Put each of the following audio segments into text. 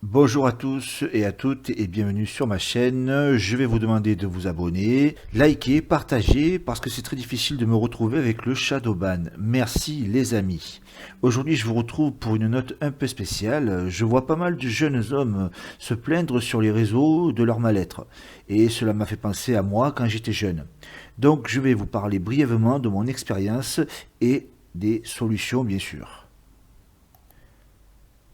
Bonjour à tous et à toutes et bienvenue sur ma chaîne. Je vais vous demander de vous abonner, liker, partager parce que c'est très difficile de me retrouver avec le Shadowban. Merci les amis. Aujourd'hui je vous retrouve pour une note un peu spéciale. Je vois pas mal de jeunes hommes se plaindre sur les réseaux de leur mal-être et cela m'a fait penser à moi quand j'étais jeune. Donc je vais vous parler brièvement de mon expérience et des solutions bien sûr.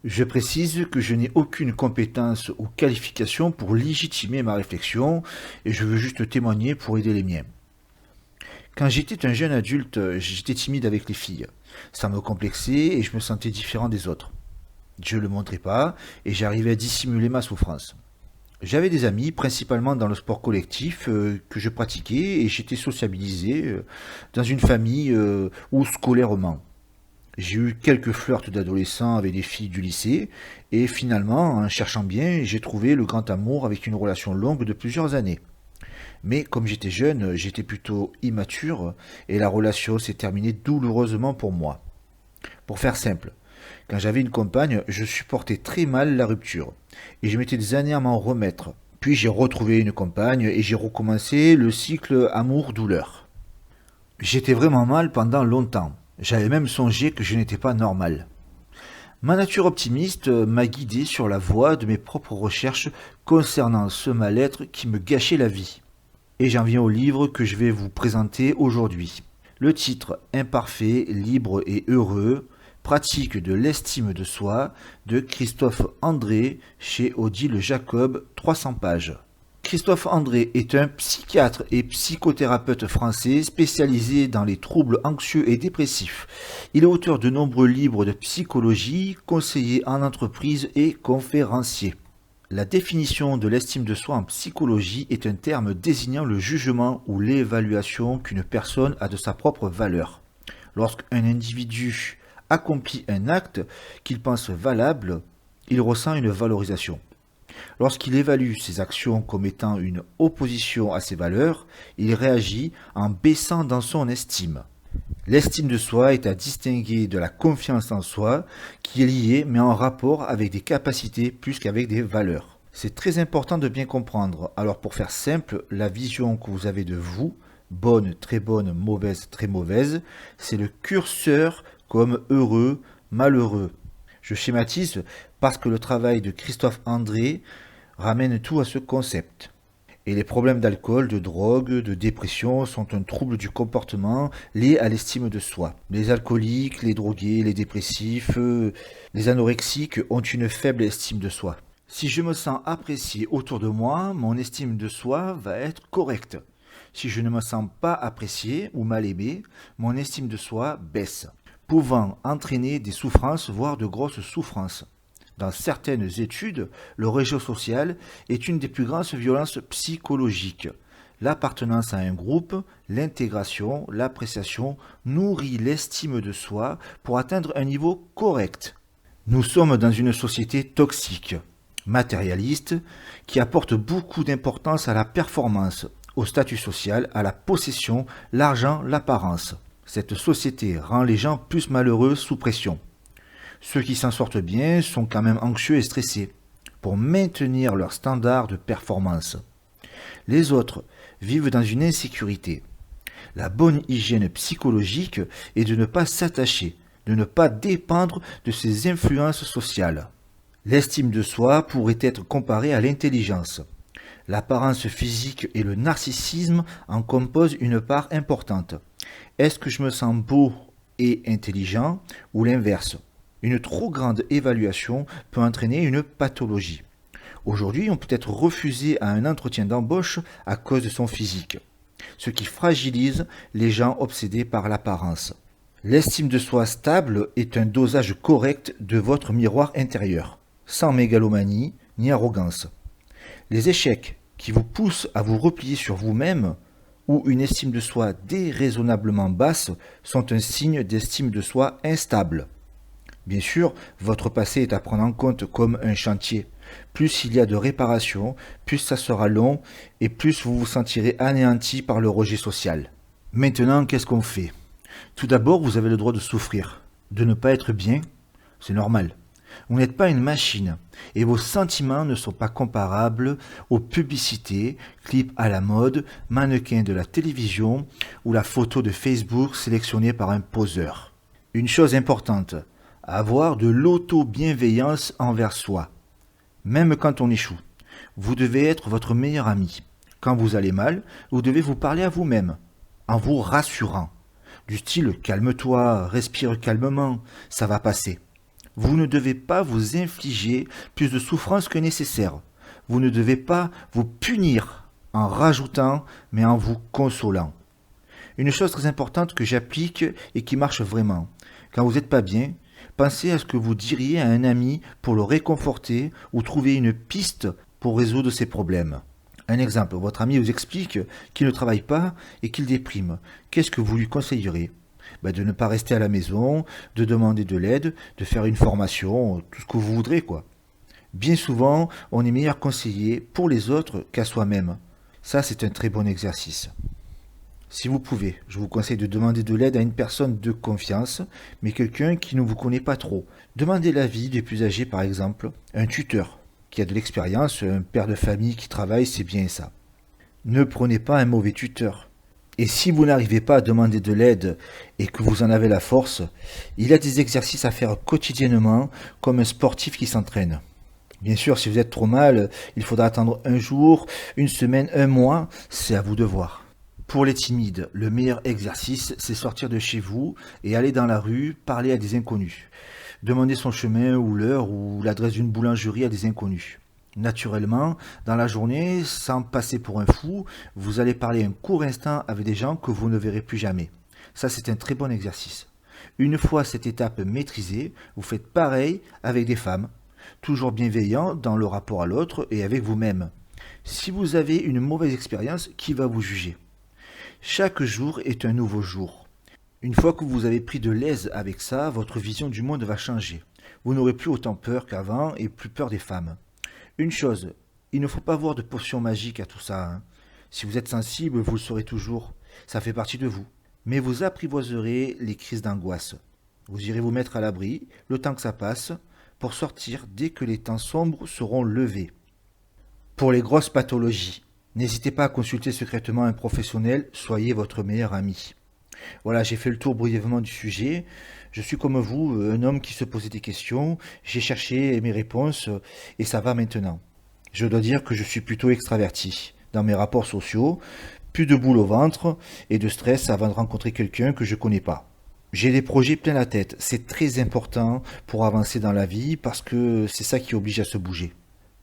Je précise que je n'ai aucune compétence ou qualification pour légitimer ma réflexion et je veux juste témoigner pour aider les miens. Quand j'étais un jeune adulte, j'étais timide avec les filles. Ça me complexait et je me sentais différent des autres. Je ne le montrais pas et j'arrivais à dissimuler ma souffrance. J'avais des amis, principalement dans le sport collectif que je pratiquais et j'étais sociabilisé dans une famille ou scolairement. J'ai eu quelques flirts d'adolescents avec des filles du lycée, et finalement, en cherchant bien, j'ai trouvé le grand amour avec une relation longue de plusieurs années. Mais comme j'étais jeune, j'étais plutôt immature, et la relation s'est terminée douloureusement pour moi. Pour faire simple, quand j'avais une compagne, je supportais très mal la rupture, et je mettais des années à m'en remettre. Puis j'ai retrouvé une compagne, et j'ai recommencé le cycle amour-douleur. J'étais vraiment mal pendant longtemps. J'avais même songé que je n'étais pas normal. Ma nature optimiste m'a guidé sur la voie de mes propres recherches concernant ce mal-être qui me gâchait la vie. Et j'en viens au livre que je vais vous présenter aujourd'hui. Le titre Imparfait, libre et heureux, pratique de l'estime de soi de Christophe André chez Odile Jacob, 300 pages. Christophe André est un psychiatre et psychothérapeute français spécialisé dans les troubles anxieux et dépressifs. Il est auteur de nombreux livres de psychologie, conseiller en entreprise et conférencier. La définition de l'estime de soi en psychologie est un terme désignant le jugement ou l'évaluation qu'une personne a de sa propre valeur. Lorsqu'un individu accomplit un acte qu'il pense valable, il ressent une valorisation. Lorsqu'il évalue ses actions comme étant une opposition à ses valeurs, il réagit en baissant dans son estime. L'estime de soi est à distinguer de la confiance en soi, qui est liée mais en rapport avec des capacités plus qu'avec des valeurs. C'est très important de bien comprendre. Alors pour faire simple, la vision que vous avez de vous, bonne, très mauvaise, c'est le curseur comme heureux, malheureux. Je schématise parce que le travail de Christophe André ramène tout à ce concept. Et les problèmes d'alcool, de drogue, de dépression sont un trouble du comportement lié à l'estime de soi. Les alcooliques, les drogués, les dépressifs, les anorexiques ont une faible estime de soi. Si je me sens apprécié autour de moi, mon estime de soi va être correcte. Si je ne me sens pas apprécié ou mal aimé, mon estime de soi baisse, pouvant entraîner des souffrances, voire de grosses souffrances. Dans certaines études, le rejet social est une des plus grandes violences psychologiques. L'appartenance à un groupe, l'intégration, l'appréciation nourrit l'estime de soi pour atteindre un niveau correct. Nous sommes dans une société toxique, matérialiste, qui apporte beaucoup d'importance à la performance, au statut social, à la possession, l'argent, l'apparence. Cette société rend les gens plus malheureux sous pression. Ceux qui s'en sortent bien sont quand même anxieux et stressés pour maintenir leur standard de performance. Les autres vivent dans une insécurité. La bonne hygiène psychologique est de ne pas s'attacher, de ne pas dépendre de ces influences sociales. L'estime de soi pourrait être comparée à l'intelligence. L'apparence physique et le narcissisme en composent une part importante. Est-ce que je me sens beau et intelligent ou l'inverse? Une trop grande évaluation peut entraîner une pathologie. Aujourd'hui, on peut être refusé à un entretien d'embauche à cause de son physique, ce qui fragilise les gens obsédés par l'apparence. L'estime de soi stable est un dosage correct de votre miroir intérieur, sans mégalomanie ni arrogance. Les échecs qui vous poussent à vous replier sur vous-même ou une estime de soi déraisonnablement basse sont un signe d'estime de soi instable. Bien sûr, votre passé est à prendre en compte comme un chantier. Plus il y a de réparations, plus ça sera long et plus vous vous sentirez anéanti par le rejet social. Maintenant, qu'est-ce qu'on fait? Tout d'abord, vous avez le droit de souffrir, de ne pas être bien, c'est normal. Vous n'êtes pas une machine et vos sentiments ne sont pas comparables aux publicités, clips à la mode, mannequins de la télévision ou la photo de Facebook sélectionnée par un poseur. Une chose importante, avoir de l'auto-bienveillance envers soi. Même quand on échoue, vous devez être votre meilleur ami. Quand vous allez mal, vous devez vous parler à vous-même, en vous rassurant. Du style « calme-toi, respire calmement, ça va passer ». Vous ne devez pas vous infliger plus de souffrance que nécessaire. Vous ne devez pas vous punir en rajoutant, mais en vous consolant. Une chose très importante que j'applique et qui marche vraiment. Quand vous n'êtes pas bien, pensez à ce que vous diriez à un ami pour le réconforter ou trouver une piste pour résoudre ses problèmes. Un exemple, votre ami vous explique qu'il ne travaille pas et qu'il déprime. Qu'est-ce que vous lui conseillerez? De ne pas rester à la maison, de demander de l'aide, de faire une formation, tout ce que vous voudrez, quoi. Bien souvent, on est meilleur conseiller pour les autres qu'à soi-même. Ça, c'est un très bon exercice. Si vous pouvez, je vous conseille de demander de l'aide à une personne de confiance, mais quelqu'un qui ne vous connaît pas trop. Demandez l'avis des plus âgés, par exemple, un tuteur qui a de l'expérience, un père de famille qui travaille, c'est bien ça. Ne prenez pas un mauvais tuteur. Et si vous n'arrivez pas à demander de l'aide et que vous en avez la force, il y a des exercices à faire quotidiennement comme un sportif qui s'entraîne. Bien sûr, si vous êtes trop mal, il faudra attendre un jour, une semaine, un mois, c'est à vous de voir. Pour les timides, le meilleur exercice, c'est sortir de chez vous et aller dans la rue, parler à des inconnus. Demander son chemin ou l'heure ou l'adresse d'une boulangerie à des inconnus. Naturellement, dans la journée, sans passer pour un fou, vous allez parler un court instant avec des gens que vous ne verrez plus jamais. Ça, c'est un très bon exercice. Une fois cette étape maîtrisée, vous faites pareil avec des femmes, toujours bienveillant dans le rapport à l'autre et avec vous-même. Si vous avez une mauvaise expérience, qui va vous juger? Chaque jour est un nouveau jour. Une fois que vous avez pris de l'aise avec ça, votre vision du monde va changer. Vous n'aurez plus autant peur qu'avant et plus peur des femmes. Une chose, il ne faut pas voir de potion magique à tout ça. Hein. Si vous êtes sensible, vous le saurez toujours. Ça fait partie de vous. Mais vous apprivoiserez les crises d'angoisse. Vous irez vous mettre à l'abri, le temps que ça passe, pour sortir dès que les temps sombres seront levés. Pour les grosses pathologies, n'hésitez pas à consulter secrètement un professionnel, soyez votre meilleur ami. Voilà, j'ai fait le tour brièvement du sujet. Je suis comme vous, un homme qui se posait des questions. J'ai cherché mes réponses et ça va maintenant. Je dois dire que je suis plutôt extraverti dans mes rapports sociaux. Plus de boule au ventre et de stress avant de rencontrer quelqu'un que je ne connais pas. J'ai des projets plein la tête. C'est très important pour avancer dans la vie parce que c'est ça qui oblige à se bouger.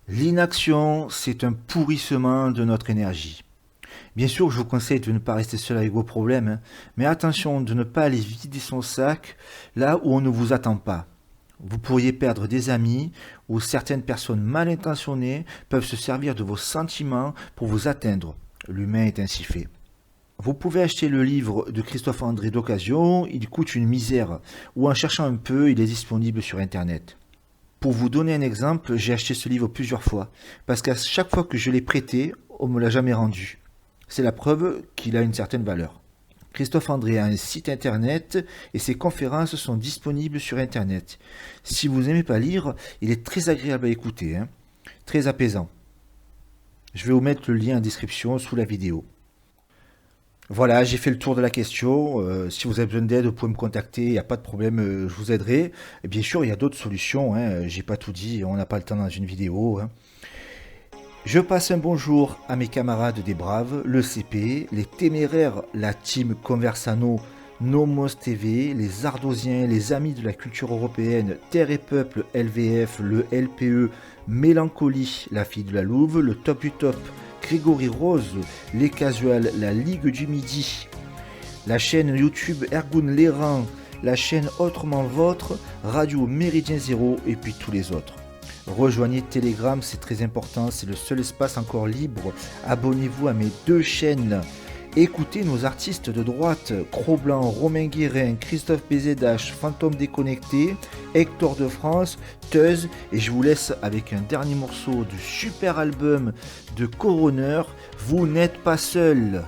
L'inaction, c'est un pourrissement de notre énergie. Bien sûr, je vous conseille de ne pas rester seul avec vos problèmes, hein, mais attention de ne pas aller vider son sac là où on ne vous attend pas. Vous pourriez perdre des amis ou certaines personnes mal intentionnées peuvent se servir de vos sentiments pour vous atteindre. L'humain est ainsi fait. Vous pouvez acheter le livre de Christophe André d'occasion, il coûte une misère, ou en cherchant un peu, il est disponible sur Internet. Pour vous donner un exemple, j'ai acheté ce livre plusieurs fois, parce qu'à chaque fois que je l'ai prêté, on ne me l'a jamais rendu. C'est la preuve qu'il a une certaine valeur. Christophe André a un site internet et ses conférences sont disponibles sur internet. Si vous n'aimez pas lire, il est très agréable à écouter, hein, très apaisant. Je vais vous mettre le lien en description sous la vidéo. Voilà, j'ai fait le tour de la question. Si vous avez besoin d'aide, vous pouvez me contacter, il n'y a pas de problème, je vous aiderai. Et bien sûr, il y a d'autres solutions, hein, j'ai pas tout dit, on n'a pas le temps dans une vidéo. Hein. Je passe un bonjour à mes camarades des Braves, le CP, les Téméraires, la team Conversano, Nomos TV, les Ardosiens, les Amis de la Culture Européenne, Terre et Peuple, LVF, le LPE, Mélancolie, La Fille de la Louve, le Top du Top, Grégory Rose, Les Casuals, La Ligue du Midi, la chaîne YouTube Ergun Léran, la chaîne Autrement Vôtre, Radio Méridien Zéro et puis tous les autres. Rejoignez Telegram, c'est très important, c'est le seul espace encore libre. Abonnez-vous à mes 2 chaînes. Écoutez nos artistes de droite, Cro-Blanc, Romain Guérin, Christophe BZH, Fantôme Déconnecté, Hector de France, Teuz, et je vous laisse avec un dernier morceau du super album de Coroner, Vous n'êtes pas seul.